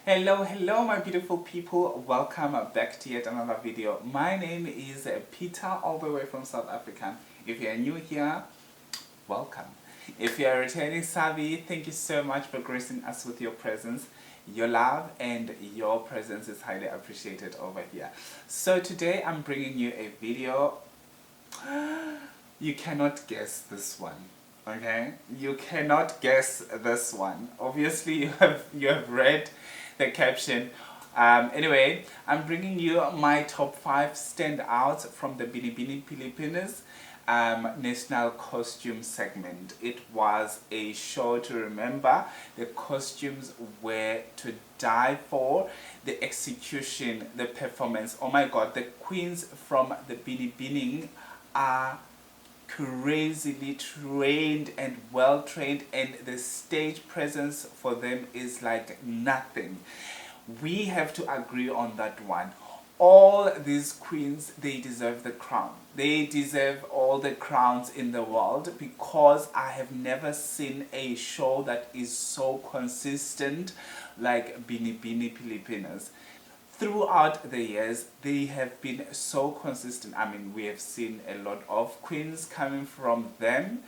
Hello my beautiful people, welcome back to yet another video. My name is Peter, all the way from South Africa. If you are new here, welcome. If you are returning savvy, thank you so much for gracing us with your presence. Your love and your presence is highly appreciated over here. So today I'm bringing you a video. You cannot guess this one. Okay, you cannot guess this one. Obviously you have read the caption. Anyway, I'm bringing you my top 5 standouts from the Binibining Pilipinas national costume segment. It was a show to remember. The costumes were to die for. The execution, the performance. Oh my God, the queens from the Binibining are crazily trained and well trained, and the stage presence for them is like nothing. We have to agree on that one. All these queens, they deserve the crown. They deserve all the crowns in the world, because I have never seen a show that is so consistent like Binibining Pilipinas. Throughout the years, they have been so consistent. I mean, we have seen a lot of queens coming from them.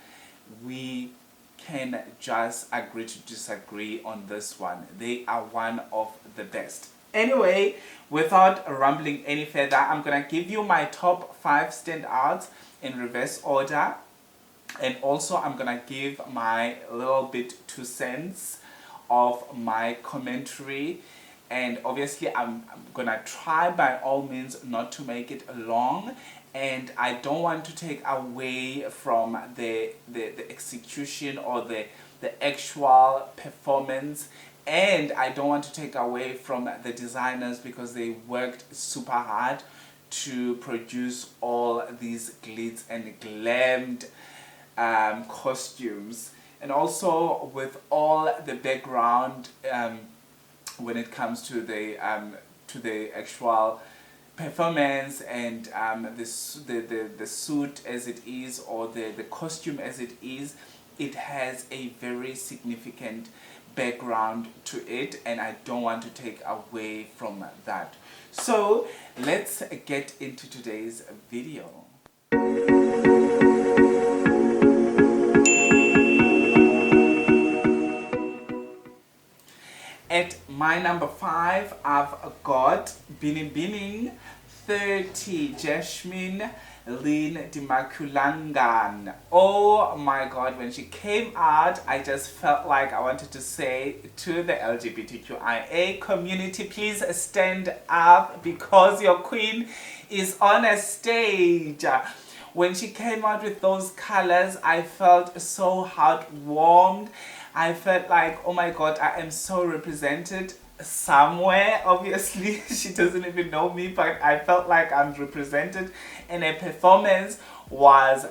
We can just agree to disagree on this one. They are one of the best. Anyway, without rambling any further, I'm gonna give you my top 5 standouts in reverse order. And also I'm gonna give my little bit 2 cents of my commentary. And obviously I'm gonna try by all means not to make it long, and I don't want to take away from the execution or the actual performance, and I don't want to take away from the designers, because they worked super hard to produce all these glitz and glammed costumes, and also with all the background when it comes to the actual performance and the suit as it is, or the costume as it is. It has a very significant background to it, and I don't want to take away from that. So let's get into today's video. At my number 5, I've got Binibining 30, Jasmine Lynn Dimakulangan. Oh my God, when she came out, I just felt like I wanted to say to the LGBTQIA community, please stand up, because your queen is on a stage. When she came out with those colors, I felt so heartwarmed. I felt like, oh my God, I am so represented somewhere. Obviously, she doesn't even know me, but I felt like I'm represented. And her performance was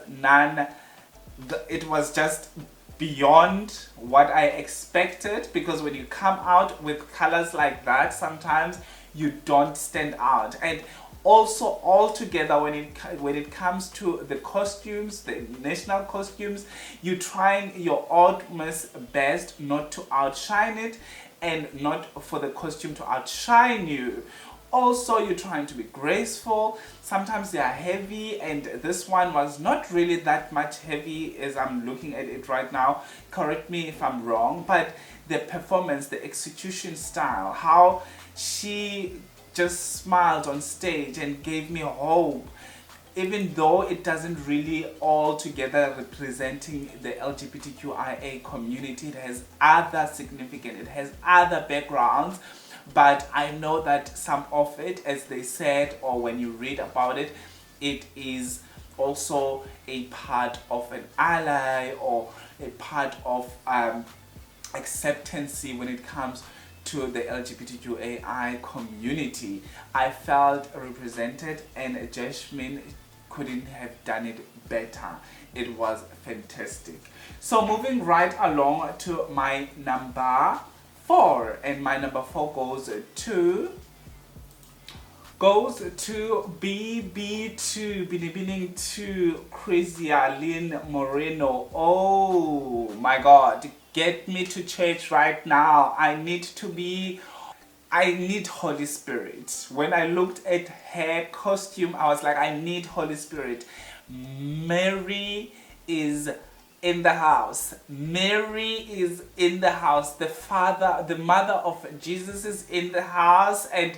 it was just beyond what I expected, because when you come out with colors like that, sometimes you don't stand out. And also, all together, when it comes to the costumes, the national costumes, you're trying your utmost best not to outshine it, and not for the costume to outshine you. Also, you're trying to be graceful. Sometimes they are heavy, and this one was not really that much heavy as I'm looking at it right now. Correct me if I'm wrong, but the performance, the execution style, how she just smiled on stage and gave me hope, even though it doesn't really altogether representing the LGBTQIA community. It has other significant, it has other backgrounds, but I know that some of it, as they said, or when you read about it, it is also a part of an ally, or a part of acceptance when it comes to the LGBTQAI community. I felt represented, and Jasmine couldn't have done it better. It was fantastic. So moving right along to my number 4, and my number 4 goes to BB2, Binibining 2, Graciela Moreno. Oh my God, get me to church right now. I need to be I need Holy Spirit. When I looked at her costume, I was like, I need Holy Spirit. Mary is in the house. Mary is in the house. The mother of Jesus is in the house, and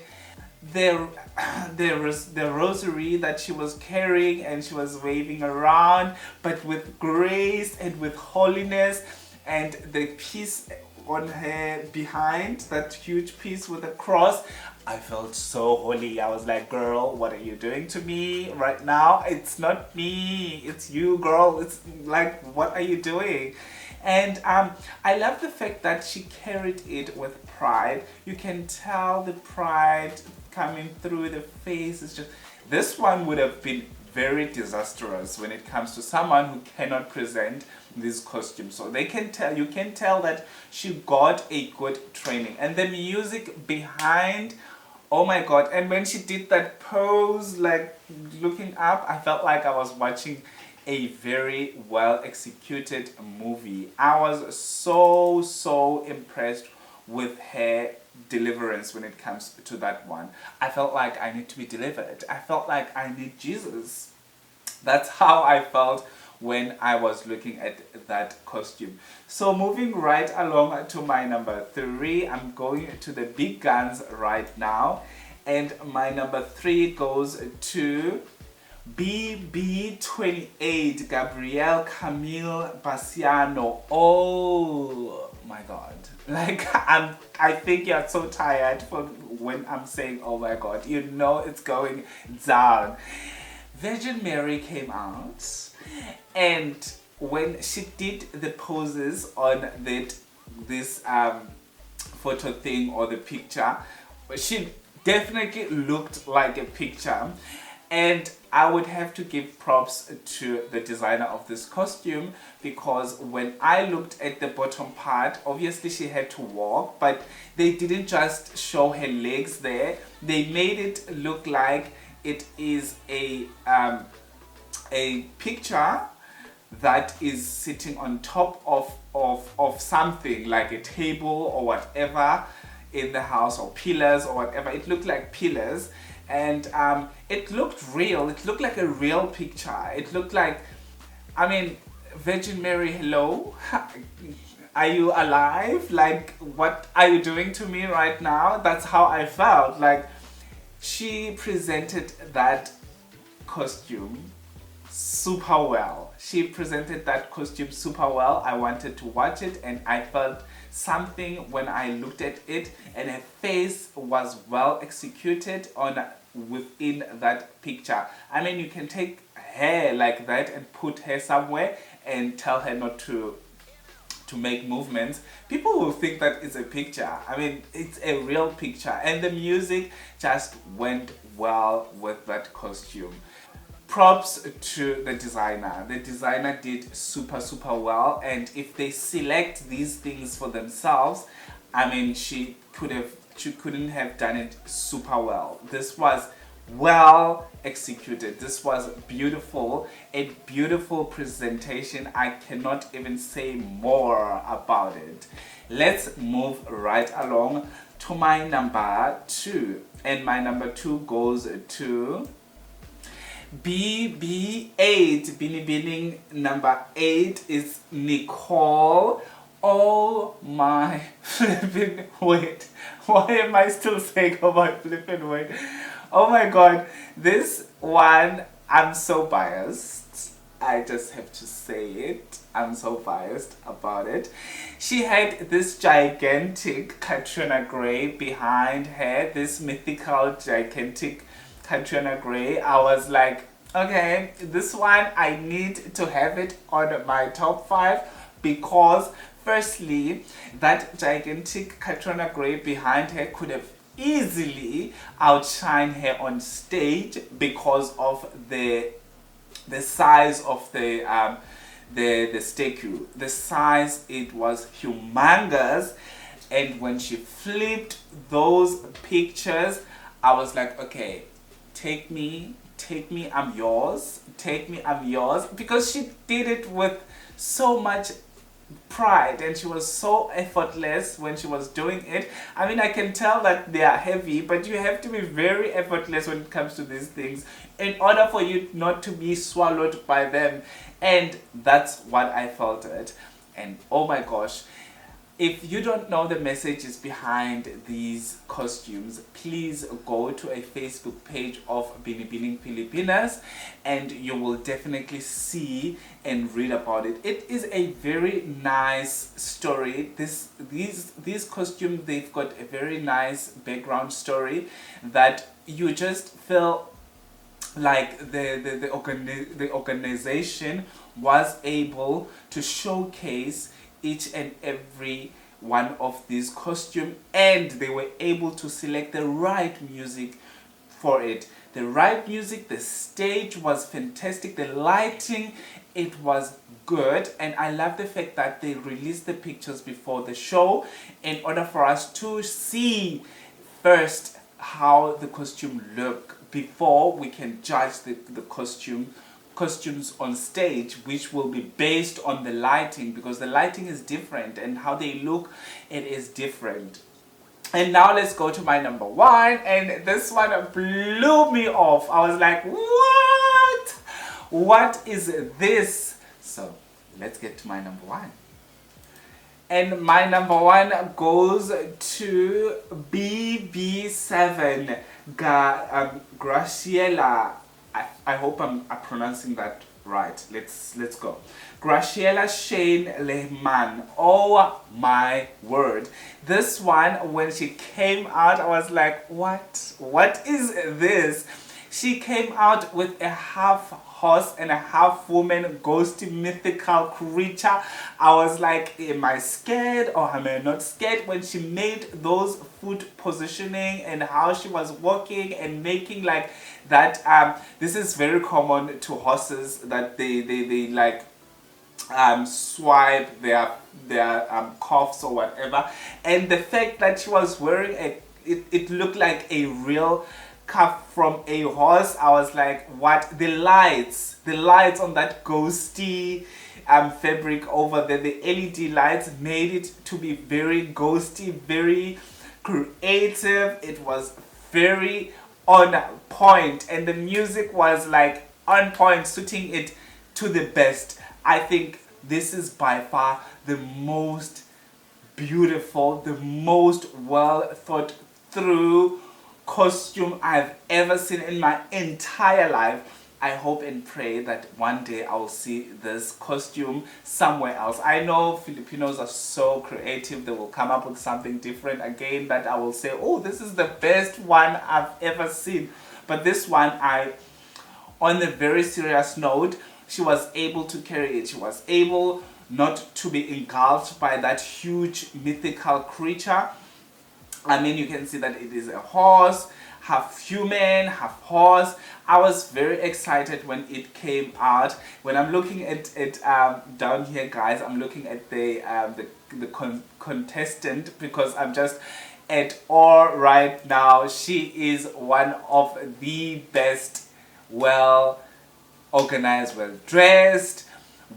there was the rosary that she was carrying and she was waving around, but with grace and with holiness, and the piece on her behind, that huge piece with a cross. I felt so holy. I was like, girl, what are you doing to me right now? It's not me, it's you, girl. It's like, what are you doing? And I love the fact that she carried it with pride. You can tell the pride coming through the face. It's just, this one would have been very disastrous when it comes to someone who cannot present these costumes. So they can tell, you can tell that she got a good training. And the music behind, oh my god. And when she did that pose, like looking up, I felt like I was watching a very well executed movie. I was so impressed with her deliverance when it comes to that one. I felt like I need to be delivered. I felt like I need Jesus. That's how I felt when I was looking at that costume. So moving right along to my number 3, I'm going to the big guns right now. And my number 3 goes to BB28, Gabrielle Camille Bassiano. Oh my god. Like, I think you're so tired for when I'm saying oh my god. You know it's going down. Virgin Mary came out, and when she did the poses on this photo thing or the picture, she definitely looked like a picture. And I would have to give props to the designer of this costume, because when I looked at the bottom part, obviously she had to walk, but they didn't just show her legs there. They made it look like it is a picture that is sitting on top of something like a table or whatever in the house, or pillars or whatever. It looked like pillars. And it looked real. It looked like a real picture. It looked like, I mean, Virgin Mary, hello? Are you alive? Like, what are you doing to me right now? That's how I felt. Like, she presented that costume super well. She presented that costume super well. I wanted to watch it, and I felt something when I looked at it, and her face was well executed within that picture. I mean, you can take hair like that and put her somewhere and tell her not to make movements. People will think that it's a picture. I mean, it's a real picture, and the music just went well with that costume. Props to the designer. The designer did super well, and if they select these things for themselves, I mean, she couldn't have done it super well. This was well executed. This was beautiful, a beautiful presentation. I cannot even say more about it. Let's move right along to my number 2, and my number 2 goes to BB8, Binibining number 8 is Nicole. Oh my flipping wait. Why am I still saying oh my flipping wait? Oh my god, this one, I'm so biased. I just have to say it. I'm so biased about it. She had this gigantic Katrina Gray behind her, this mythical gigantic Katrina Gray. I was like, okay, this one I need to have it on my top 5, because firstly, that gigantic Katrina Gray behind her could have easily outshined her on stage because of the size of the statue. The size, it was humongous, and when she flipped those pictures, I was like, okay, take me, I'm yours. Take me, I'm yours. Because she did it with so much pride, and she was so effortless when she was doing it. I mean, I can tell that they are heavy, but you have to be very effortless when it comes to these things in order for you not to be swallowed by them. And that's what I felt it. And oh my gosh, if you don't know the messages behind these costumes, please go to a Facebook page of Binibining Pilipinas and you will definitely see and read about it. It is a very nice story. These costumes, they've got a very nice background story that you just feel like the organization was able to showcase each and every one of these costumes, and they were able to select the right music for it. The right music, the stage was fantastic, the lighting, it was good, and I love the fact that they released the pictures before the show in order for us to see first how the costume look before we can judge the costumes on stage, which will be based on the lighting, because the lighting is different and how they look, it is different. And now let's go to my number one, and this one blew me off. I was like, what is this? So let's get to my number one. And my number one goes to BB7, Graciela. I hope I'm pronouncing that right. Let's go. Graciela Shane Lehman. Oh my word. This one, when she came out, I was like, what? What is this? She came out with a half horse and a half woman, ghosty mythical creature. I was like, am I scared or am I not scared? When she made those foot positioning and how she was walking and making like that, this is very common to horses, that they like swipe their cuffs or whatever, and the fact that she was wearing it looked like a real cuff from a horse. I was like, what? The lights on that ghosty fabric over there, the LED lights made it to be very ghosty, very creative. It was very on point, and the music was like on point, suiting it to the best. I think this is by far the most beautiful, the most well thought through costume I've ever seen in my entire life. I hope and pray that one day I'll see this costume somewhere else. I know Filipinos are so creative, they will come up with something different again that I will say, oh, this is the best one I've ever seen. But this one, on a very serious note, she was able to carry it. She was able not to be engulfed by that huge mythical creature. I mean, you can see that it is a horse, half human, half horse. I was very excited when it came out. When I'm looking at it down here, guys, I'm looking at the contestant, because I'm just at awe right now. She is one of the best, well organized, well dressed,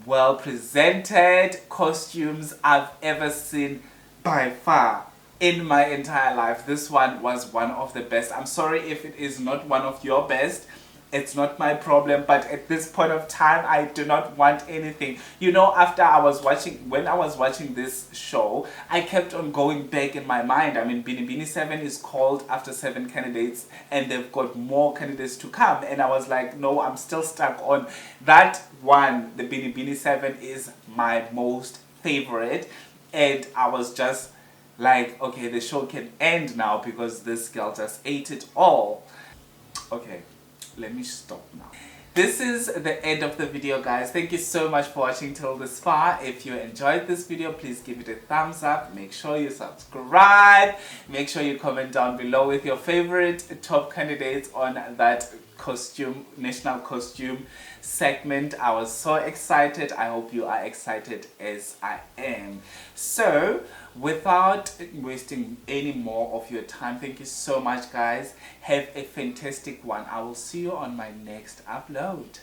well presented costumes I've ever seen by far in my entire life. This one was one of the best. I'm sorry if it is not one of your best. It's not my problem, but at this point of time, I do not want anything. You know, when I was watching this show, I kept on going back in my mind. I mean, Binibining 7 is called after 7 candidates, and they've got more candidates to come. And I was like, no, I'm still stuck on that one. The Binibining 7 is my most favorite. And I was just like, okay, the show can end now because this girl just ate it all. Okay, let me stop now. This is the end of the video, guys. Thank you so much for watching till this far. If you enjoyed this video, please give it a thumbs up. Make sure you subscribe. Make sure you comment down below with your favorite top candidates on that costume, national costume segment. I was so excited. I hope you are excited as I am. So, without wasting any more of your time, thank you so much, guys. Have a fantastic one. I will see you on my next upload.